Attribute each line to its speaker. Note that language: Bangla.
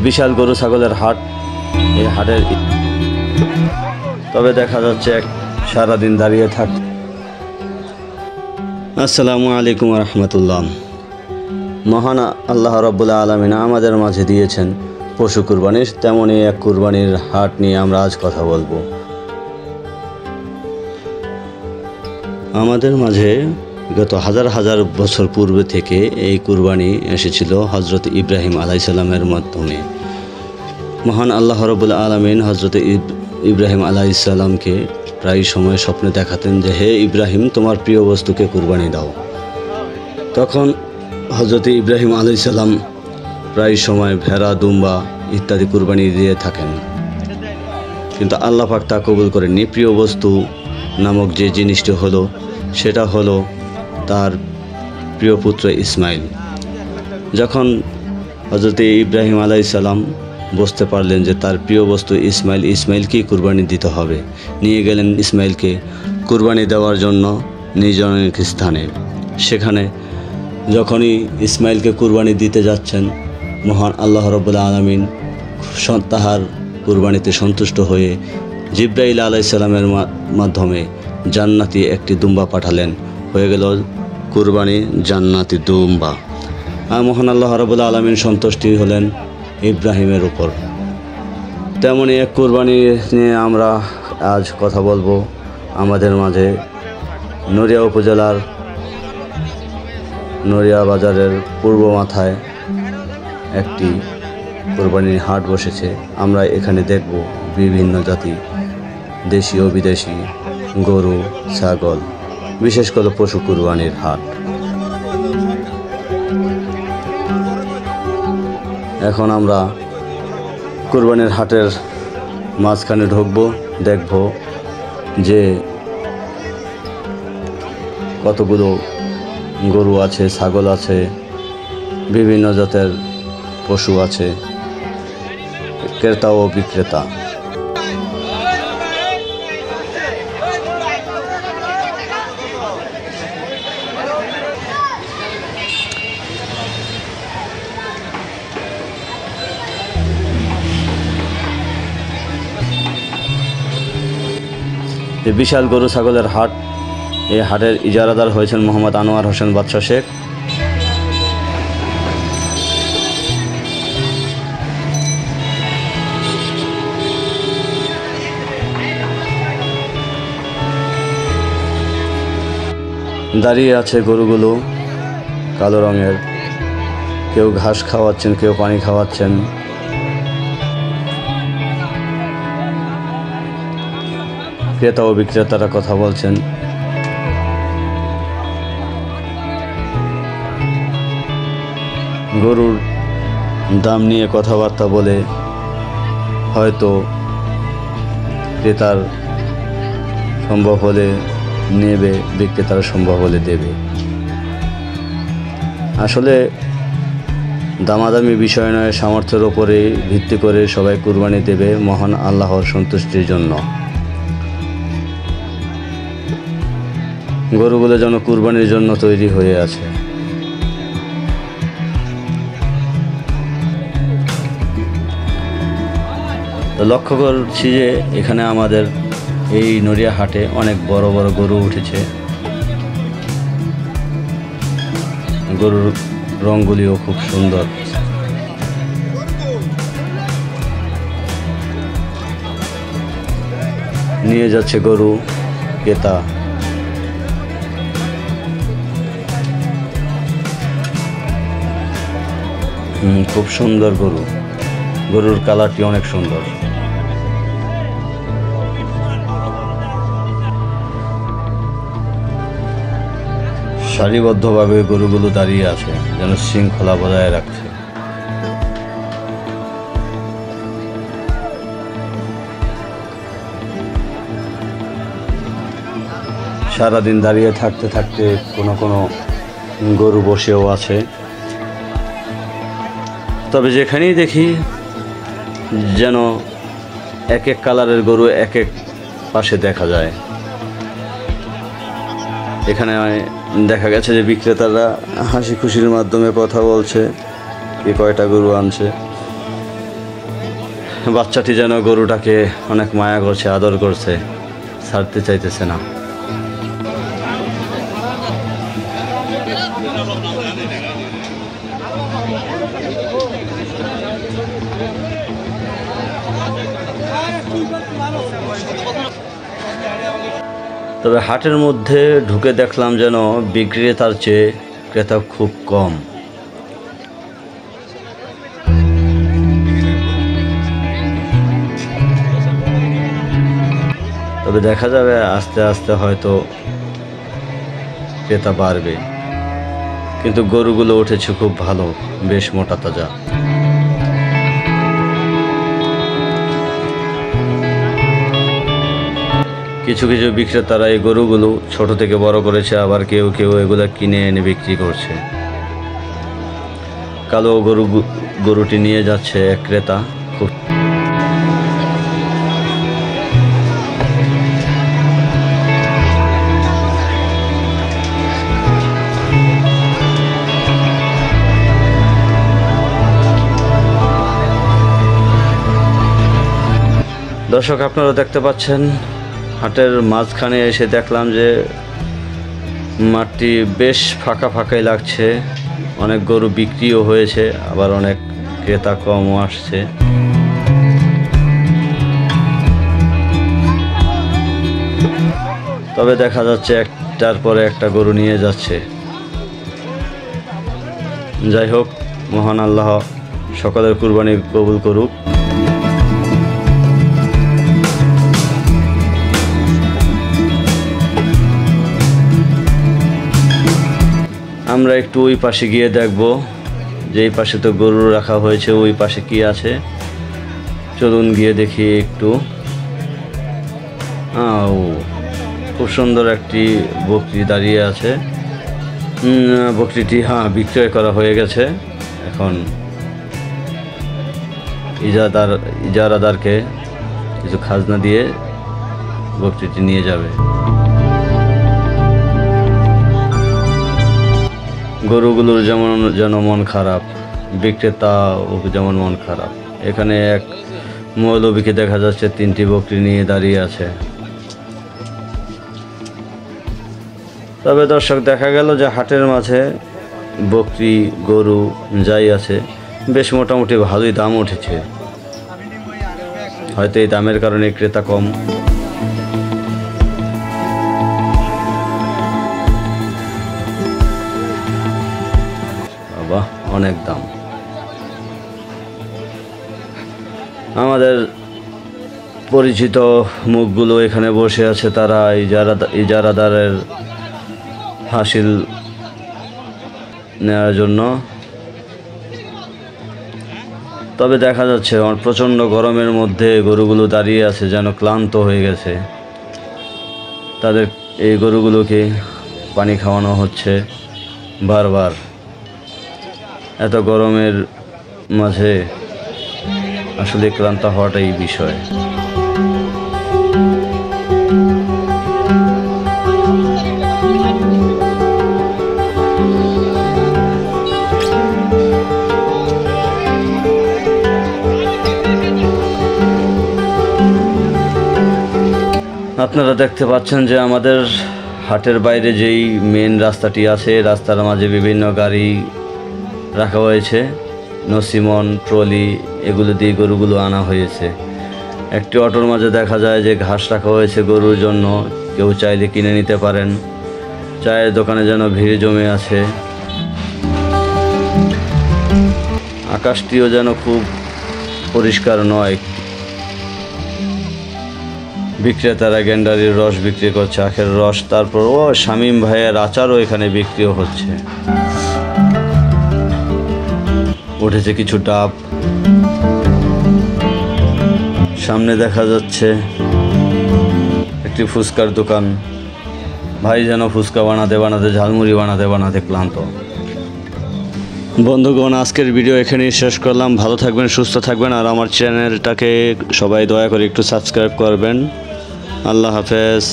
Speaker 1: বিশাল গরু ছাগলের হাট। এই হাটের তবে দেখা যাচ্ছে সারাদিন দাঁড়িয়ে থাক। আসসালামু আলাইকুম রহমতুল্লাহ। মহান আল্লাহ রাব্বুল আলামিন আমাদের মাঝে দিয়েছেন পশু কুরবানির, তেমনই এক কুরবানির হাট নিয়ে আমরা আজ কথা বলবো। আমাদের মাঝে গত হাজার হাজার বছর পূর্বে থেকে এই কুরবানি এসেছিল হজরত ইব্রাহিম আলাইহিস সালামের মাধ্যমে। মহান আল্লাহ রাব্বুল আলামিন হজরত ইব্রাহিম আলাইহিস সালামকে প্রায় সময় স্বপ্নে দেখাতেন যে, হে ইব্রাহিম, তোমার প্রিয় বস্তুকে কুরবানি দাও। তখন হজরত ইব্রাহিম আলাইহিস সালাম প্রায় সময় ভেড়া, দুম্বা ইত্যাদি কুরবানি দিয়ে থাকেন, কিন্তু আল্লাহ পাক তা কবুল করেননি। প্রিয় বস্তু নামক যে জিনিসটি হলো, সেটা হলো তার প্রিয় পুত্র ইসমাইল। যখন হজরত ইব্রাহিম আলাইহিস সালাম বুঝতে পারলেন যে তার প্রিয় বস্তু ইসমাইলকেই কুরবানি দিতে হবে, নিয়ে গেলেন ইসমাইলকে কুরবানি দেওয়ার জন্য নিজ এক স্থানে। সেখানে যখনই ইসমাইলকে কুরবানি দিতে যাচ্ছেন, মহান আল্লাহ রাব্বুল আলামিন তাহার কুরবানিতে সন্তুষ্ট হয়ে জিবরাইল আলাইহিস সালামের মাধ্যমে জান্নাতি একটি দুম্বা পাঠালেন। হয়ে গেল কুরবানি জান্নাতি দুম্বা। আর মহান আল্লাহ রাব্বুল আলামিন সন্তুষ্টি হলেন ইব্রাহিমের উপর। তেমনই এক কুরবানি নিয়ে আমরা আজ কথা বলবো। আমাদের মাঝে নড়িয়া উপজেলার নড়িয়া বাজারের পূর্ব মাথায় একটি কুরবানির হাট বসেছে। আমরা এখানে দেখব বিভিন্ন জাতি, দেশি ও বিদেশি গরু, ছাগল, বিশেষ করে পশু কুরবানির হাট। এখন আমরা কুরবানির হাটের মাঝখানে ঢুকবো, দেখব যে কতগুলো গরু আছে, ছাগল আছে, বিভিন্ন জাতের পশু আছে, ক্রেতা ও বিক্রেতা। এই বিশাল গরু ছাগলের হাট। এই হাটের ইজারাদার হয়েছেন মোহাম্মদ আনোয়ার হোসেন বাদশা শেখ। দাঁড়িয়ে আছে গরুগুলো কালো রঙের, কেউ ঘাস খাওয়াচ্ছেন, কেউ পানি খাওয়াচ্ছেন। ক্রেতা ও বিক্রেতারা কথা বলছেন। গরুর দাম নিয়ে কথাবার্তা বলে হয়তো ক্রেতার সম্ভব হলে নেবে, বিক্রেতার সম্ভব হলে দেবে। আসলে দামাদামি বিষয় নয়, সামর্থ্যের ওপরে ভিত্তি করে সবাই কুরবানি দেবে মহান আল্লাহর সন্তুষ্টির জন্য। গরুগুলো যেন কুরবানির জন্য তৈরি হয়ে আছে। লক্ষ্য করছি যে এখানে আমাদের এই নড়িয়া হাটে অনেক বড় বড় গরু উঠেছে। গরুর রঙগুলিও খুব সুন্দর। নিয়ে যাচ্ছে গরু ক্রেতা। খুব সুন্দর গরু, গরুর কালারটি অনেক সুন্দর। সারিবদ্ধভাবে গরুগুলো দাঁড়িয়ে আছে, যেন শৃঙ্খলা বজায় রাখছে। সারাদিন দাঁড়িয়ে থাকতে থাকতে কোনো গরু বসেও আছে। তবে যেখানেই দেখি যেন এক এক কালারের গরু এক এক পাশে দেখা যায়। এখানে দেখা গেছে যে বিক্রেতারা হাসি খুশির মাধ্যমে কথা বলছে কে কয়টা গরু আনছে। বাচ্চাটি যেন গরুটাকে অনেক মায়া করছে, আদর করছে, ছাড়তে চাইতেছে না। তবে হাটের মধ্যে ঢুকে দেখলাম যেন বিক্রেতার চেয়ে ক্রেতা খুব কম। তবে দেখা যাবে আস্তে আস্তে হয়তো ক্রেতা বাড়বে, কিন্তু গরুগুলো উঠেছে খুব ভালো, বেশ মোটা তাজা। কিছু কিছু বিক্রেতারা এই গরুগুলো ছোট থেকে বড় করেছে, আবার কেউ কেউ এগুলা কিনে এনে বিক্রি করছে। কালো গরুটি নিয়ে যাচ্ছে এক ক্রেতা। খুব দর্শক, আপনারা দেখতে পাচ্ছেন হাটের মাঝখানে এসে দেখলাম যে মাঠটি বেশ ফাঁকা ফাঁকাই লাগছে। অনেক গরু বিক্রিও হয়েছে, আবার অনেক ক্রেতা কমও আসছে। তবে দেখা যাচ্ছে একটার পরে একটা গরু নিয়ে যাচ্ছে। যাই হোক, মহান আল্লাহ সকলের কুরবানি কবুল করুক। আমরা একটু ওই পাশে গিয়ে দেখব যে এই পাশে তো গরু রাখা হয়েছে, ওই পাশে কি আছে চলুন গিয়ে দেখি একটু। খুব সুন্দর একটি বকরি দাঁড়িয়ে আছে। বকরিটি বিক্রয় করা হয়ে গেছে। এখন ইজারাদারকে কিছু খাজনা দিয়ে বকরিটি নিয়ে যাবে। গরুগুলোর যেন মন খারাপ, বিক্রেতাও যেমন মন খারাপ। এখানে এক মৌলবীকে দেখা যাচ্ছে 3টি বকরি নিয়ে দাঁড়িয়ে আছে। তবে দর্শক, দেখা গেল যে হাটের মাঝে বকরি গরু যাই আছে বেশ মোটামুটি ভালোই দাম উঠেছে। হয়তো এই দামের কারণে ক্রেতা কম। অনেক দাম। আমাদের পরিচিত মুখগুলো এখানে বসে আছে, তারা ইজারাদারের হাসিল নেওয়ার জন্য। তবে দেখা যাচ্ছে প্রচণ্ড গরমের মধ্যে গরুগুলো দাঁড়িয়ে আছে, যেন ক্লান্ত হয়ে গেছে। তাদের এই গরুগুলোকে পানি খাওয়ানো হচ্ছে বারবার। এত গরমের মাঝে আসলে ক্লান্ত হওয়াটাই বিষয়। আপনারা দেখতে পাচ্ছেন যে আমাদের হাটের বাইরে যেই মেন রাস্তাটি আছে, রাস্তার মাঝে বিভিন্ন গাড়ি রাখা হয়েছে, নসিমন, ট্রলি, এগুলো দিয়ে গরুগুলো আনা হয়েছে। একটি অটোর মাঝে দেখা যায় যে ঘাস রাখা হয়েছে গরুর জন্য, কেউ চাইলে কিনে নিতে পারেন। চায়ের দোকানে যেন ভিড় জমে আছে। আকাশটিও যেন খুব পরিষ্কার নয়। বিক্রেতারা গেন্ডারির রস বিক্রি করছে, আখের রস, তারপর শামীম ভাইয়ের আচারও এখানে বিক্রিও হচ্ছে। উঠেছে কিছু ডাব। সামনে দেখা যাচ্ছে একটি ফুচকার দোকান। ভাই যেন ফুচকা বানাতে বানাতে, ঝালমুড়ি বানাতে বানাতে ক্লান্ত। বন্ধুগণ, আজকের ভিডিও এখানেই শেষ করলাম। ভালো থাকবেন, সুস্থ থাকবেন, আর আমার চ্যানেলটাকে সবাই দয়া করে একটু সাবস্ক্রাইব করবেন। আল্লাহ হাফেজ।